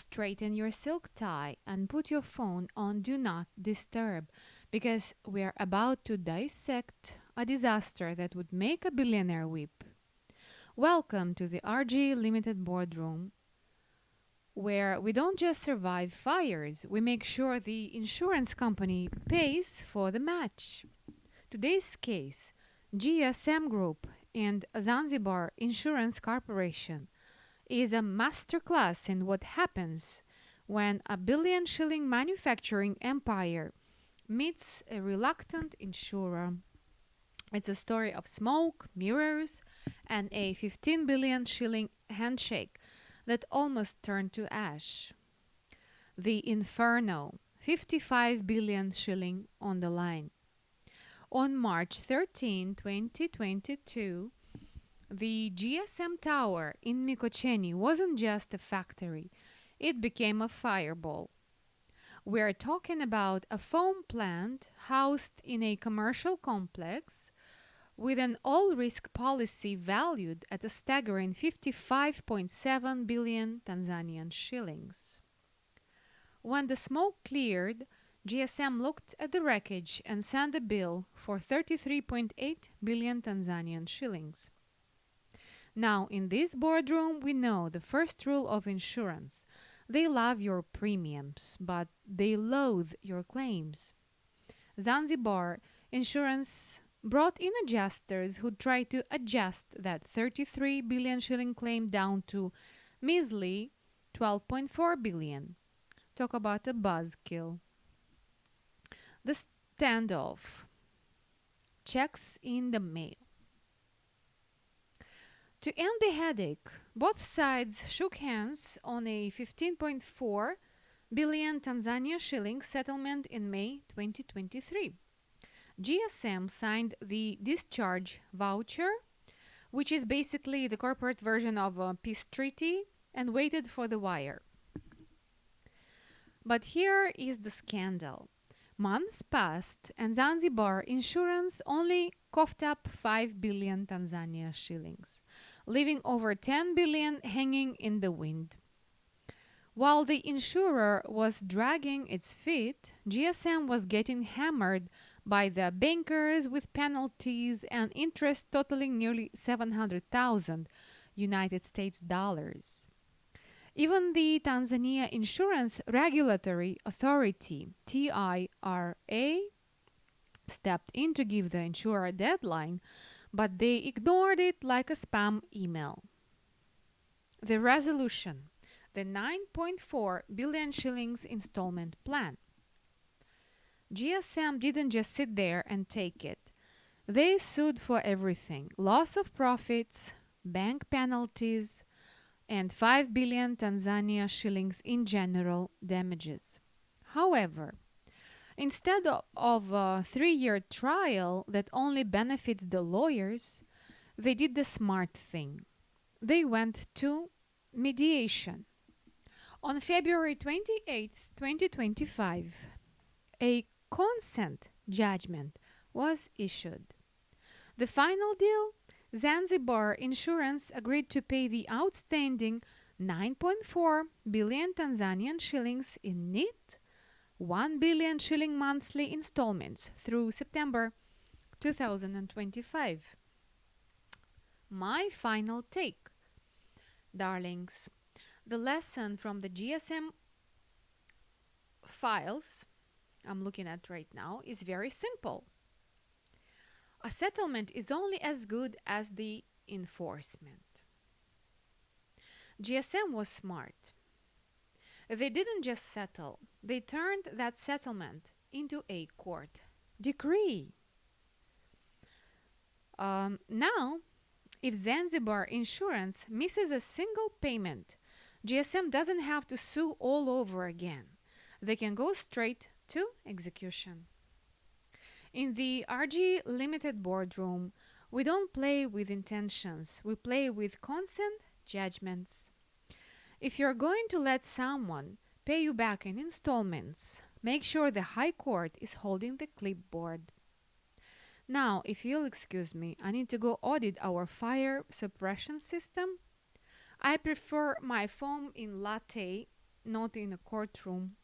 straighten your silk tie and put your phone on Do Not Disturb because we're about to dissect a disaster that would make a billionaire weep. Welcome to the RGE Limited boardroom, where we don't just survive fires, we make sure the insurance company pays for the match. Today's case, GSM Group and Zanzibar Insurance Corporation, is a masterclass in what happens when a billion-shilling manufacturing empire meets a reluctant insurer. It's a story of smoke, mirrors, and a 15 billion shilling handshake that almost turned to ash. The Inferno, 55 billion shilling on the line. On March 13, 2022, the GSM Tower in Mikocheni wasn't just a factory, it became a fireball. We're talking about a foam plant housed in a commercial complex with an all-risk policy valued at a staggering 55.7 billion Tanzanian shillings. When the smoke cleared, GSM looked at the wreckage and sent a bill for 33.8 billion Tanzanian shillings. Now, in this boardroom, we know the first rule of insurance. They love your premiums, but they loathe your claims. Zanzibar Insurance brought in adjusters who tried to adjust that 33 billion shilling claim down to measly 12.4 billion. Talk about a buzzkill. The standoff. Checks in the mail. To end the headache, both sides shook hands on a 15.4 billion Tanzania shilling settlement in May 2023. GSM signed the discharge voucher, which is basically the corporate version of a peace treaty, and waited for the wire. But here is the scandal. Months passed and Zanzibar Insurance only coughed up 5 billion Tanzania shillings, leaving over 10 billion hanging in the wind. While the insurer was dragging its feet, GSM was getting hammered by the bankers with penalties and interest totaling nearly 700,000 United States dollars. Even the Tanzania Insurance Regulatory Authority, TIRA, stepped in to give the insurer a deadline, but they ignored it like a spam email. The resolution, the 9.4 billion shillings installment plan. GSM didn't just sit there and take it. They sued for everything: loss of profits, bank penalties, and 5 billion Tanzania shillings in general damages. However, instead of a 3-year trial that only benefits the lawyers, they did the smart thing. They went to mediation. On February 28, 2025, a consent judgment was issued. The final deal: Zanzibar Insurance agreed to pay the outstanding 9.4 billion Tanzanian shillings in neat 1 billion shilling monthly installments through September 2025. My final take. Darlings, the lesson from the GSM files I'm looking at right now is very simple. A settlement is only as good as the enforcement. GSM was smart. They didn't just settle, they turned that settlement into a court decree. Now, if Zanzibar Insurance misses a single payment, GSM doesn't have to sue all over again. They can go straight to execution. In the RGE Limited boardroom, we don't play with intentions, we play with consent judgments. If you're going to let someone pay you back in installments, make sure the High Court is holding the clipboard. Now, if you'll excuse me, I need to go audit our fire suppression system. I prefer my foam in latte not in a courtroom,